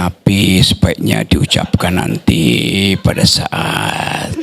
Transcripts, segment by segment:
Tetapi sebaiknya diucapkan nanti pada saat.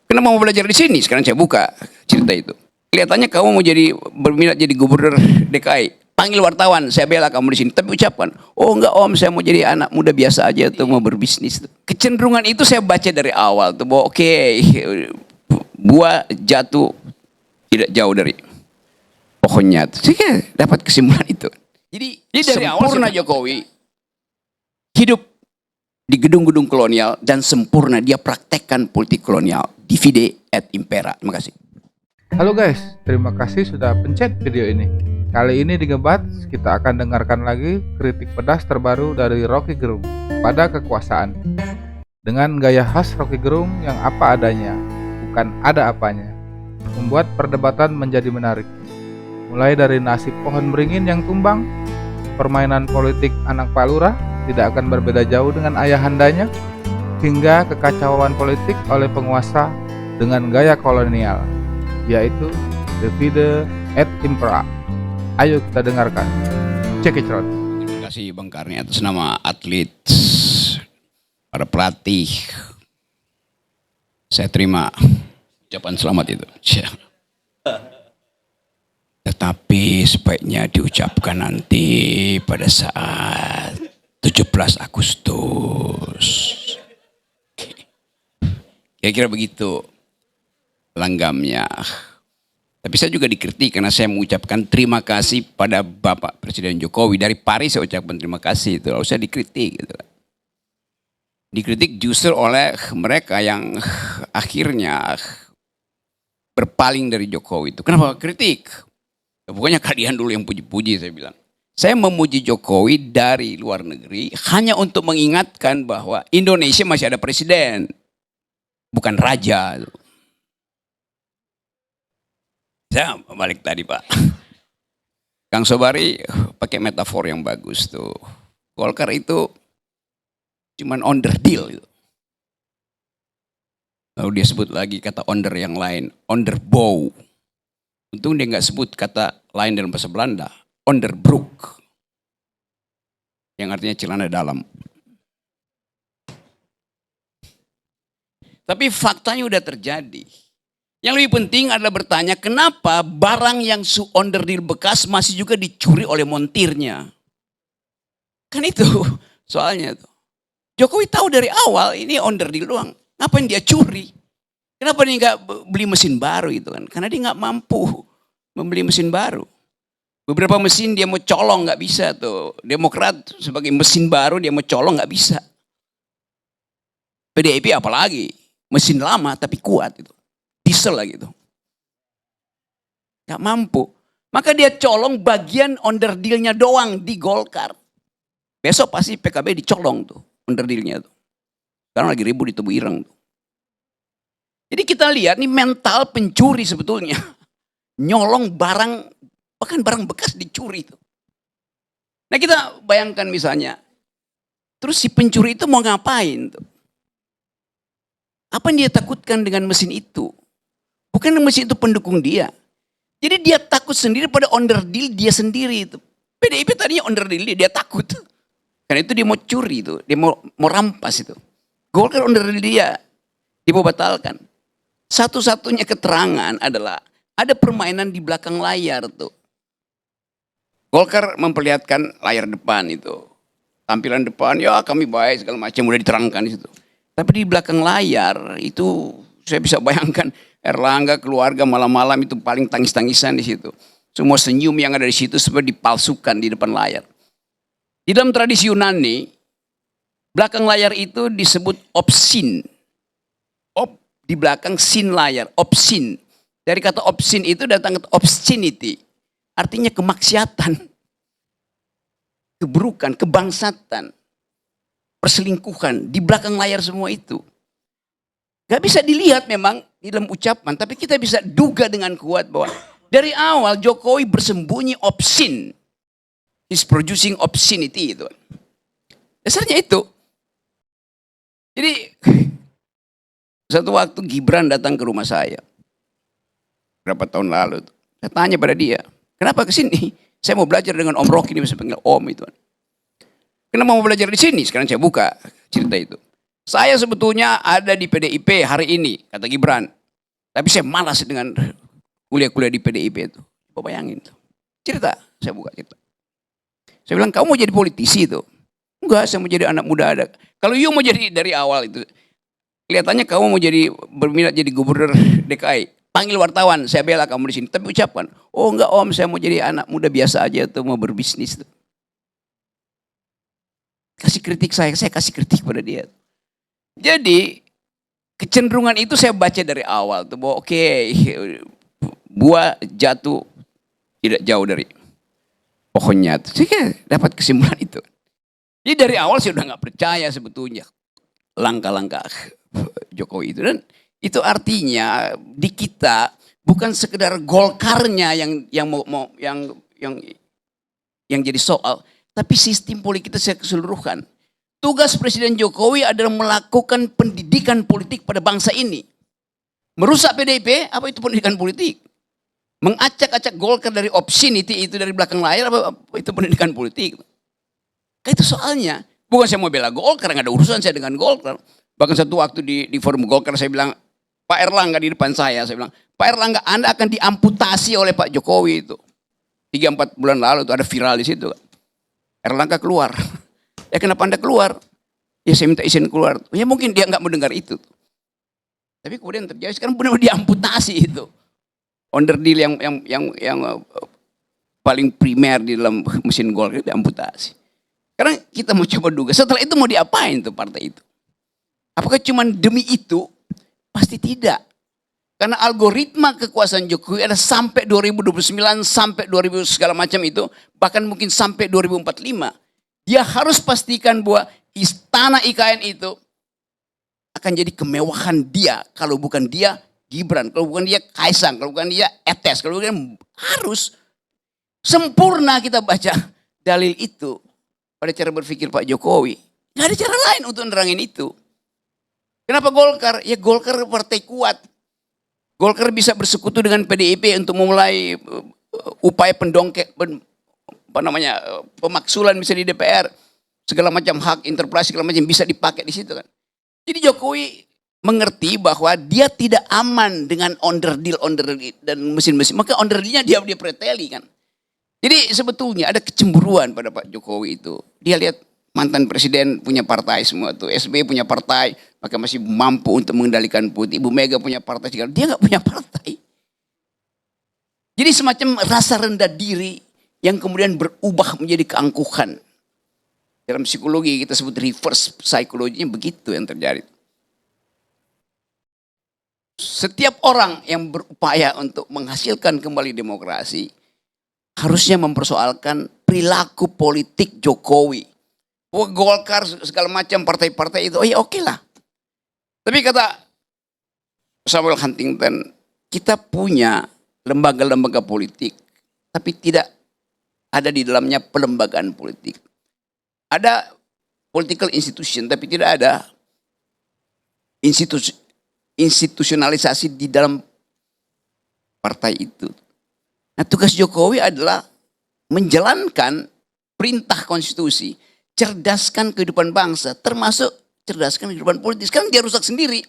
Kenapa mau belajar di sini? Sekarang saya buka cerita itu. Kelihatannya kamu mau jadi berminat jadi gubernur DKI. Panggil wartawan, saya bela kamu di sini. Tapi ucapkan, oh enggak om, saya mau jadi anak muda biasa aja tuh, mau berbisnis. Kecenderungan itu saya baca dari awal tuh, bahwa oke, buah jatuh tidak jauh dari pohonnya. Saya dapat kesimpulan itu. Jadi dari awal sempurna Jokowi hidup di gedung-gedung kolonial dan sempurna dia praktekkan politik kolonial. Divide et impera. Terima kasih. Halo guys, terima kasih sudah pencet video ini. Kali ini di Ngebat, kita akan dengarkan lagi kritik pedas terbaru dari Rocky Gerung pada kekuasaan. Dengan gaya khas Rocky Gerung yang apa adanya, bukan ada apanya, membuat perdebatan menjadi menarik. Mulai dari nasib pohon beringin yang tumbang, permainan politik anak Pak Lurah tidak akan berbeda jauh dengan ayahandanya, hingga kekacauan politik oleh penguasa dengan gaya kolonial, yaitu divide et impera. Ayo kita dengarkan. Check it out. Terima kasih Bang Karni atas nama atlet, para pelatih. Saya terima ucapan selamat itu. Tetapi sebaiknya diucapkan nanti pada saat 17 Agustus. Kira-kira begitu langgamnya. Tapi saya juga dikritik karena saya mengucapkan terima kasih pada Bapak Presiden Jokowi. Dari Paris saya ucapkan terima kasih. Itu lalu saya dikritik. Gitu. Dikritik justru oleh mereka yang akhirnya berpaling dari Jokowi itu. Kenapa kritik? Pokoknya kalian dulu yang puji-puji, saya bilang. Saya memuji Jokowi dari luar negeri hanya untuk mengingatkan bahwa Indonesia masih ada presiden. Bukan raja. Saya balik tadi Pak. Kang Sobari pakai metafor yang bagus tuh. Golkar itu cuman onder deal. Gitu. Lalu dia sebut lagi kata onder yang lain. Onder bow. Untung dia nggak sebut kata lain dalam bahasa Belanda. Onderbroek. Yang artinya celana dalam. Tapi faktanya udah terjadi. Yang lebih penting adalah bertanya kenapa barang yang onderdil bekas masih juga dicuri oleh montirnya. Kan itu soalnya tuh. Jokowi tahu dari awal ini onderdil doang. Ngapain dia curi? Kenapa dia nggak beli mesin baru itu kan? Karena dia nggak mampu membeli mesin baru. Beberapa mesin dia mau colong nggak bisa tuh. Demokrat sebagai mesin baru dia mau colong nggak bisa. PDIP apalagi mesin lama tapi kuat itu. Diesel lah gitu. Gak mampu. Maka dia colong bagian onderdilnya doang di Golkar. Besok pasti PKB dicolong tuh onderdilnya tuh. Sekarang lagi ribut di Tebu Ireng tuh. Jadi kita lihat nih mental pencuri sebetulnya. Nyolong barang, bahkan barang bekas dicuri tuh. Nah kita bayangkan misalnya. Terus si pencuri itu mau ngapain tuh? Apa yang dia takutkan dengan mesin itu? Bukan mesin itu pendukung dia. Jadi dia takut sendiri pada onderdil dia sendiri itu. PDIP tadinya onderdil dia takut. Karena itu dia mau curi itu, dia mau rampas itu. Golkar onderdil dia mau batalkan. Satu-satunya keterangan adalah ada permainan di belakang layar tuh. Golkar memperlihatkan layar depan itu. Tampilan depan ya kami baik segala macam udah diterangkan di situ. Tapi di belakang layar itu saya bisa bayangkan Erlangga keluarga malam-malam itu paling tangis-tangisan di situ. Semua senyum yang ada di situ sebenarnya dipalsukan di depan layar. Di dalam tradisi Yunani, belakang layar itu disebut opsin. Di belakang sin layar, opsin. Dari kata opsin itu datang kata obscenity. Artinya kemaksiatan. Keburukan, kebangsatan. Perselingkuhan. Di belakang layar semua itu. Gak bisa dilihat memang di dalam ucapan, tapi kita bisa duga dengan kuat bahwa dari awal Jokowi bersembunyi obscene. He's producing obscenity itu. Dasarnya itu. Jadi satu waktu Gibran datang ke rumah saya. Berapa tahun lalu. Saya tanya pada dia, kenapa ke sini? Saya mau belajar dengan Om Rocky, dia bisa panggil Om itu. Kenapa mau belajar di sini? Sekarang saya buka cerita itu. Saya sebetulnya ada di PDIP hari ini, kata Gibran. Tapi saya malas dengan kuliah-kuliah di PDIP itu. Coba bayangin tuh. Cerita, saya buka cerita. Saya bilang, kamu mau jadi politisi itu? Enggak, saya mau jadi anak muda ada. Kalau you mau jadi dari awal itu, kelihatannya kamu mau jadi berminat jadi gubernur DKI. Panggil wartawan, saya bela kamu di sini. Tapi ucapkan, oh enggak om, saya mau jadi anak muda biasa aja tuh, mau berbisnis tuh. Kasih kritik saya kasih kritik pada dia. Jadi kecenderungan itu saya baca dari awal tuh bahwa oke, buah jatuh tidak jauh dari pohonnya. Saya dapat kesimpulan itu. Jadi dari awal saya udah nggak percaya sebetulnya langkah-langkah Jokowi itu, dan itu artinya di kita bukan sekedar Golkarnya yang jadi soal, tapi sistem politik kita secara keseluruhan. Tugas Presiden Jokowi adalah melakukan pendidikan politik pada bangsa ini. Merusak PDIP, apa itu pendidikan politik? Mengacak-acak Golkar dari obscenity itu dari belakang layar, apa itu pendidikan politik? Itu soalnya. Bukan saya mau bela Golkar, nggak ada urusan saya dengan Golkar. Bahkan satu waktu di forum Golkar saya bilang, Pak Erlangga di depan saya bilang, Pak Erlangga Anda akan diamputasi oleh Pak Jokowi itu. 3-4 bulan lalu itu ada viral di situ. Erlangga keluar. Ya kenapa Anda keluar? Ya saya minta izin keluar. Ya mungkin dia nggak mendengar itu. Tapi kemudian terjadi sekarang benar-benar diamputasi itu. Onderdil yang paling primer di dalam mesin Golkar diamputasi. Sekarang kita mau coba duga. Setelah itu mau diapain tuh partai itu? Apakah cuma demi itu? Pasti tidak. Karena algoritma kekuasaan Jokowi ada sampai 2029, sampai 2000 segala macam itu. Bahkan mungkin sampai 2045. Dia harus pastikan bahwa istana IKN itu akan jadi kemewahan dia. Kalau bukan dia, Gibran. Kalau bukan dia, Kaisang. Kalau bukan dia, Etes. Kalau bukan harus sempurna kita baca dalil itu pada cara berpikir Pak Jokowi. Gak ada cara lain untuk nerangin itu. Kenapa Golkar? Ya Golkar partai kuat. Golkar bisa bersekutu dengan PDIP untuk memulai upaya pemaksulan bisa di DPR. Segala macam hak interpelasi segala macam bisa dipakai di situ kan. Jadi Jokowi mengerti bahwa dia tidak aman dengan onderdil dan mesin-mesin. Maka onderdilnya dia preteli kan. Jadi sebetulnya ada kecemburuan pada Pak Jokowi itu. Dia lihat mantan presiden punya partai semua tuh. SBY punya partai, maka masih mampu untuk mengendalikan putih. Ibu Mega punya partai, dia nggak punya partai. Jadi semacam rasa rendah diri yang kemudian berubah menjadi keangkuhan. Dalam psikologi kita sebut reverse psikologinya begitu yang terjadi. Setiap orang yang berupaya untuk menghasilkan kembali demokrasi harusnya mempersoalkan perilaku politik Jokowi. Golkar segala macam partai-partai itu, oh ya oke lah. Tapi kata Samuel Huntington, kita punya lembaga-lembaga politik, tapi tidak ada di dalamnya pelembagaan politik. Ada political institution, tapi tidak ada institusionalisasi di dalam partai itu. Nah tugas Jokowi adalah menjalankan perintah konstitusi, cerdaskan kehidupan bangsa, termasuk cerdaskan kehidupan politik. Sekarang dia rusak sendiri.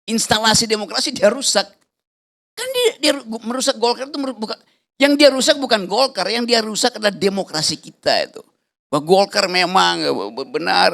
Instalasi demokrasi dia rusak. Kan dia merusak Golkar itu bukan, yang dia rusak bukan Golkar, yang dia rusak adalah demokrasi kita itu. Bahwa Golkar memang benar,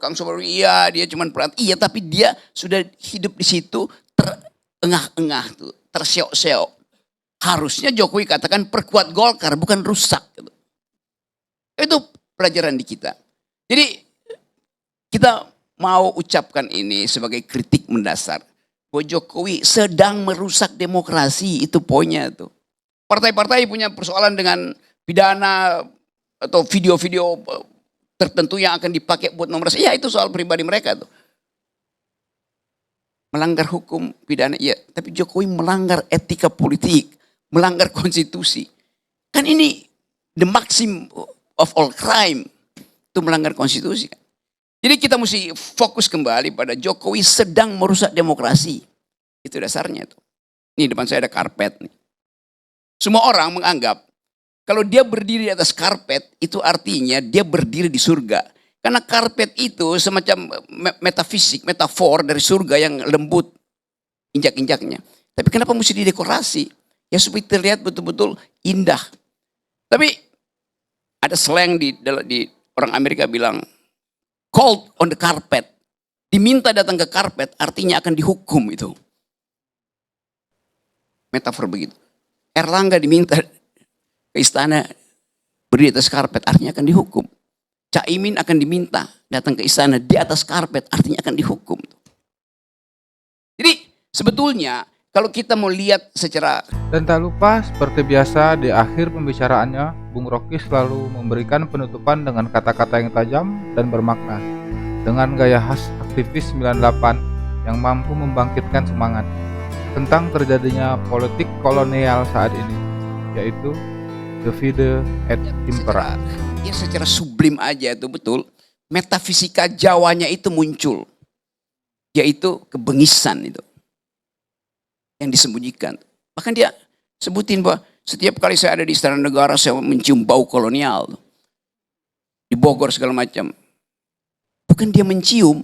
Kang Sobaru iya, dia cuma peran, iya tapi dia sudah hidup di situ terengah-engah tuh, terseok-seok. Harusnya Jokowi katakan perkuat Golkar, bukan rusak. Gitu. Itu pelajaran di kita. Jadi kita mau ucapkan ini sebagai kritik mendasar. Bahwa Jokowi sedang merusak demokrasi, itu poinnya tuh. Partai-partai punya persoalan dengan pidana atau video-video tertentu yang akan dipakai buat nomor. Ya itu soal pribadi mereka tuh. Melanggar hukum pidana, iya. Tapi Jokowi melanggar etika politik, melanggar konstitusi. Kan ini the maxim of all crime. Itu melanggar konstitusi. Jadi kita mesti fokus kembali pada Jokowi sedang merusak demokrasi. Itu dasarnya tuh. Nih depan saya ada karpet nih. Semua orang menganggap kalau dia berdiri di atas karpet itu artinya dia berdiri di surga. Karena karpet itu semacam metafisik, metafor dari surga yang lembut injak-injaknya. Tapi kenapa mesti didekorasi? Ya supaya terlihat betul-betul indah. Tapi ada slang di orang Amerika bilang, called on the carpet. Diminta datang ke karpet artinya akan dihukum itu. Metafor begitu. Erlangga diminta ke istana berdiri atas karpet artinya akan dihukum. Caimin akan diminta datang ke istana di atas karpet artinya akan dihukum. Jadi sebetulnya kalau kita mau lihat secara... Dan tak lupa seperti biasa di akhir pembicaraannya, Bung Rocky selalu memberikan penutupan dengan kata-kata yang tajam dan bermakna. Dengan gaya khas aktivis 98 yang mampu membangkitkan semangat tentang terjadinya politik kolonial saat ini, yaitu divide et impera. Secara sublim aja itu betul. Metafisika Jawanya itu muncul. Yaitu kebengisan itu. Yang disembunyikan. Bahkan dia sebutin bahwa setiap kali saya ada di Istana Negara saya mencium bau kolonial. Di Bogor segala macam. Bukan dia mencium.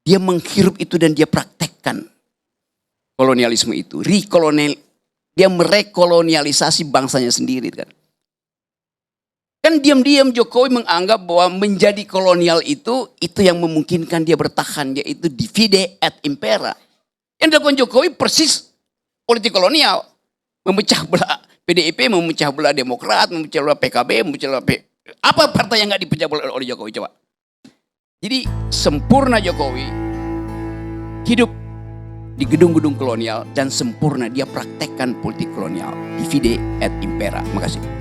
Dia menghirup itu dan dia praktekkan. Kolonialisme itu. Dia merekolonialisasi bangsanya sendiri kan. Kan diam-diam Jokowi menganggap bahwa menjadi kolonial itu yang memungkinkan dia bertahan, yaitu divide et impera. Yang dilakukan Jokowi persis politik kolonial. Memecah belah PDIP, memecah belah Demokrat, memecah belah PKB, memecah belah apa partai yang gak dipecah belah oleh Jokowi coba. Jadi sempurna Jokowi hidup di gedung-gedung kolonial dan sempurna dia praktekkan politik kolonial. Divide et impera. Terima kasih.